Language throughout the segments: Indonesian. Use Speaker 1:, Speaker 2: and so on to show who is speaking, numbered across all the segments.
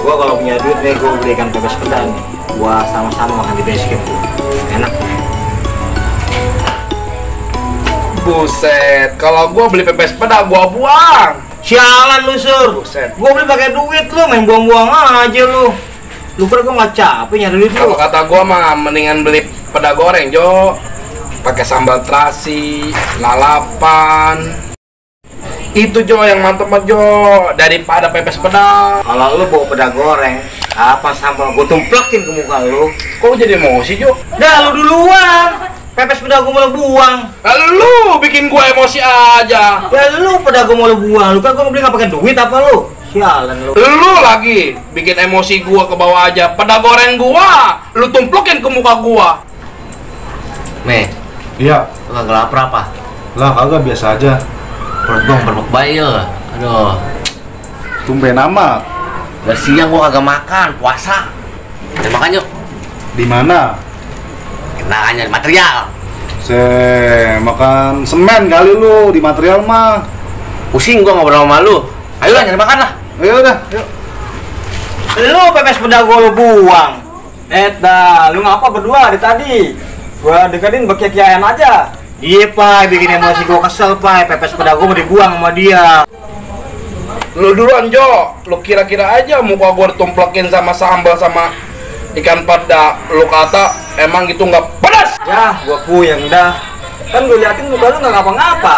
Speaker 1: Gua kalau punya duit nih, gua belikan pepes peda nih. Gua sama-sama makan di base camp tuh. Enak.
Speaker 2: Buset, kalau gua beli pepes peda gua buang.
Speaker 1: Sialan lu, Sur.
Speaker 2: Buset.
Speaker 1: Gua beli pakai duit lu, main buang-buang aja lu. Lu kira gua nggak capek nyari duit lu?
Speaker 2: Kalau kata gua mah mendingan beli peda goreng, Jo. Pakai sambal terasi, lalapan. Itu Jo yang mantep banget Jo, daripada pepes peda.
Speaker 1: Kalau lu bawa peda goreng, apa sambal gua tumplekin ke muka lu.
Speaker 2: Kok lu jadi emosi Jo?
Speaker 1: Dah lu duluan. Pepes peda gua mau lu buang.
Speaker 2: Lalu lu bikin gua emosi aja.
Speaker 1: Ya lu peda gua mau lu buang. Lu kan gua beli nggak pakai duit apa lu? Sialan lu.
Speaker 2: Lu lagi bikin emosi gua ke bawah aja. Peda goreng gua, lu tumplokin ke muka gua.
Speaker 3: Nih,
Speaker 4: Iya,
Speaker 3: lu kagak lapar apa?
Speaker 4: lah kagak biasa aja.
Speaker 3: Perut gua berbayil. Aduh,
Speaker 4: Tumben amat.
Speaker 3: dari siang gua kagak makan, puasa. Udah makan yuk.
Speaker 4: Di mana?
Speaker 3: Enakannya material.
Speaker 4: Makan semen kali lu di material mah.
Speaker 3: Pusing gua ngobrol sama lu. Ayo lah, nyari makan lah.
Speaker 4: Ayo udah, yuk.
Speaker 1: Lu pepes peda gua lu buang. Dah, lu ngapa berdua dari tadi? Gua deketin bekikian aja. Iya, Pak, bikin emosi gua kesel, Pak. Pepes peda gua mau dibuang sama dia.
Speaker 2: Lu duluan Jo, lu kira-kira aja muka gua ditumplokin sama sambal sama ikan peda. Lu kata emang gitu nggak pedas?
Speaker 1: Ya, gua puyeng dah. Kan gua liatin muka lu nggak ngapa-ngapa.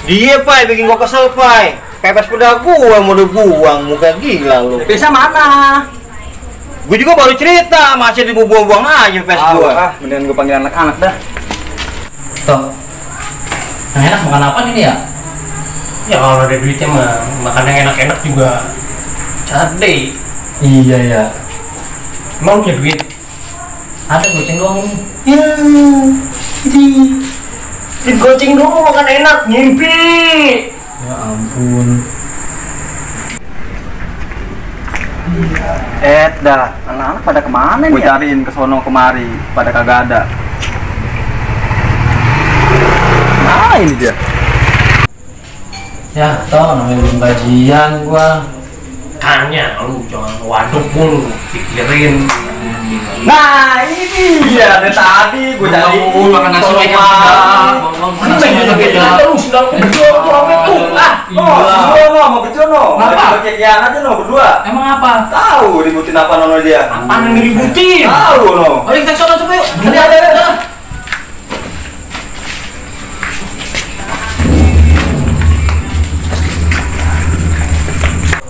Speaker 1: Dia, Pak, bikin gua kesel, Pak. Pepes peda gua mau dibuang, muka gila lu.
Speaker 5: Bisa mana?
Speaker 1: Gua juga baru cerita, masih dibuang-buang aja pepes gua.
Speaker 5: Mendingan gue panggil anak-anak dah.
Speaker 6: Toh, yang enak makan apa nih ya? Ya kalau ada duitnya mah makan yang enak-enak juga cade. Iya ya. Emang punya duit? Ada goceng doang ini.
Speaker 1: Ya, di goceng dulu makan enak, ngimpi.
Speaker 6: Ya ampun.
Speaker 5: Dah, anak-anak pada kemana nih? Gue cariin ke sono kemari, pada kagak ada. Nah, ini dia.
Speaker 6: Ya toh namanya belum gajian gua. Tanya lu jangan waduk mulu pikirin.
Speaker 5: Nah, ini dia dari tadi gue cari.
Speaker 6: Makan nasi
Speaker 5: Mau becono.
Speaker 6: Apa?
Speaker 5: Kekian aja no berdua.
Speaker 6: Emang apa?
Speaker 5: Tahu ributin apa nono dia?
Speaker 6: Apaan yang diributin?
Speaker 5: Tahu no.
Speaker 6: Ayo kita sono coba yuk.
Speaker 5: Ada.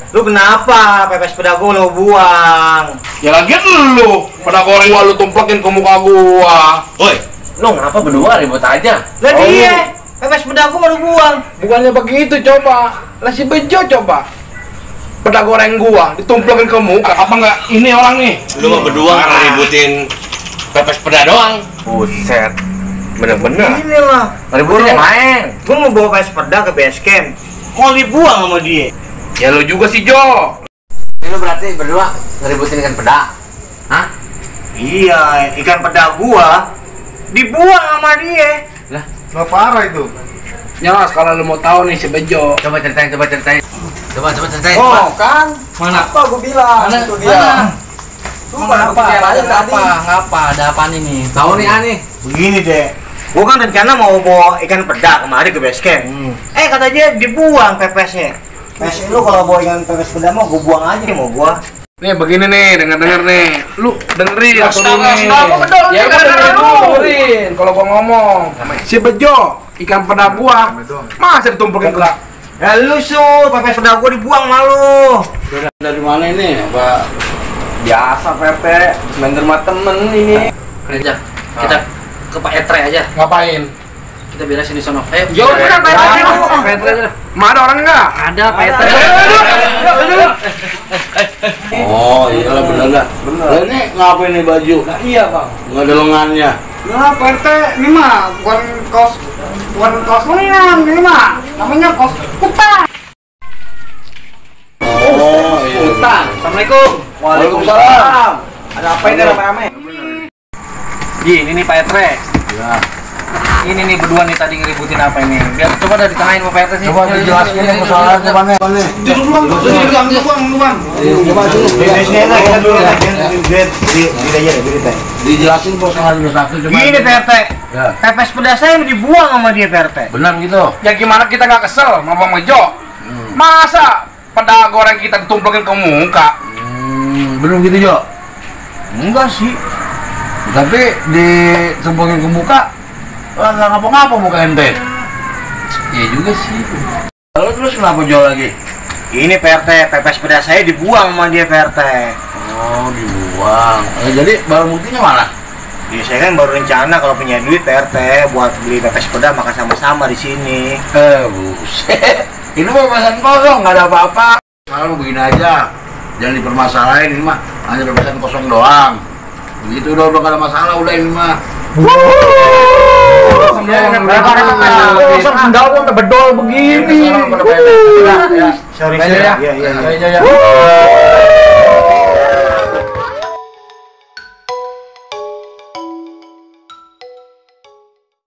Speaker 1: Lu kenapa pepes peda gua lu buang?
Speaker 2: Ya lagi lu, peda goreng gua lu tumplokin ke muka gua.
Speaker 3: Woi, lu ngapa berdua ribut aja?
Speaker 1: Lah dia, pepes peda gua mau lu buang.
Speaker 2: Bukannya begitu coba. Lah si Bejo coba. Peda goreng gua ditumplokin ke muka. Apa enggak ini orang nih?
Speaker 3: Lu mah berdua ngeributin pepes peda doang.
Speaker 2: Buset. Bener-bener.
Speaker 1: Inilah.
Speaker 3: Ngeributin yang lain.
Speaker 1: Gua mau bawa pepes peda ke base camp. Mau dibuang sama dia.
Speaker 2: Ya lu juga sih Jo.
Speaker 3: Ini lu berarti berdua ngeributin ikan peda. Hah?
Speaker 1: Iya, ikan peda gua dibuang sama dia.
Speaker 3: Lah,
Speaker 4: Lah parah itu.
Speaker 2: Nyos kalau lu mau tahu nih si Bejo.
Speaker 3: coba ceritain. Coba ceritain.
Speaker 5: Oh, kan?
Speaker 6: Mana?
Speaker 5: Apa gue bilang?
Speaker 6: Mana?
Speaker 5: Itu dia. Lu mana
Speaker 6: Ngapa?
Speaker 5: aja tadi?
Speaker 6: Ngapa? Ada apaan ini?
Speaker 3: Tahu nih aneh.
Speaker 1: Begini deh. Gua kan rencana mau bawa ikan peda kemari ke base camp. Kata dia dibuang pepesnya. Pepes lu kalau bawa ikan pepes peda mau gua buang aja mau gua.
Speaker 2: Nih begini nih, denger nih. Lu dengerin aku
Speaker 5: Astaga,
Speaker 2: nih.
Speaker 5: astaga, betul,
Speaker 2: Ya
Speaker 5: betul,
Speaker 2: udah dengerin
Speaker 5: betul.
Speaker 2: dulu, dengerin. Kalau gua ngomong, si Bejo, ikan peda gua, masa ditumpukin ke
Speaker 1: Ya lu Sur, pepes peda gua dibuang malu.
Speaker 5: Dari mana ini? Apa biasa PT main ke rumah temen ini.
Speaker 6: Kerja. Kita ke Pak Etre aja.
Speaker 2: ngapain?
Speaker 6: Kita beresin di sono. Ayo.
Speaker 5: Yo, bener, Pak Etre.
Speaker 6: Pak Etre aja.
Speaker 2: Ma ada orang enggak?
Speaker 6: Ada Pak Etre.
Speaker 7: Oh iya lah bener lah. Lah ini ngapain nih baju?
Speaker 5: Nah, iya, Bang.
Speaker 7: Nggak ada lengannya.
Speaker 5: Nah, PT ini mah bukan kaos lengan, ini mah namanya kaos kutang.
Speaker 7: Oh iya.
Speaker 5: Kutang. Assalamualaikum.
Speaker 7: Waalaikumsalam.
Speaker 5: Ada apa ini rame-rame? Ji, ini nih Pak Etre.
Speaker 7: Ya.
Speaker 6: Ini nih berdua nih tadi ngeributin apa ini? Biar coba dari tengahin Pak RT sih.
Speaker 7: Coba dijelaskan ya masalahnya mana?
Speaker 4: Duduk dulu, Bang.
Speaker 7: Coba dulu.
Speaker 1: Di sini aja kita dulu
Speaker 7: Dijelasin persoalan satu coba.
Speaker 1: Gini Pak RT,
Speaker 7: Ya.
Speaker 1: pepes pedas saya dibuang sama dia Pak RT.
Speaker 7: Benar gitu.
Speaker 2: Ya gimana kita nggak kesel sama Bang Bejo? Masa pedagang goreng kita ditumpukin ke muka?
Speaker 7: Belum gitu Jo.
Speaker 1: Enggak sih.
Speaker 7: Tapi ditumpukin ke muka, lah nggak ngapa-ngapa muka ente.
Speaker 2: Iya juga sih.
Speaker 7: Lalu terus kenapa jual lagi?
Speaker 1: Ini Pak RT, pepes pedas saya dibuang sama dia Pak RT.
Speaker 7: Oh dibuang. Jadi barang buktinya mana?
Speaker 1: Ya, saya kan baru rencana kalau punya duit Pak RT buat beli pepes pedas makan sama-sama di sini.
Speaker 7: Buset. Ini mah pesan kosong, nggak ada apa-apa. Sekarang begini aja, jangan dipermasalahin ini mah, hanya pesan kosong doang. Begitu udah nggak ada masalah udah ini mah.
Speaker 6: Kosong sendal pun bedol begini.
Speaker 1: Sorry,
Speaker 7: Ya.
Speaker 1: iya.
Speaker 7: Ya.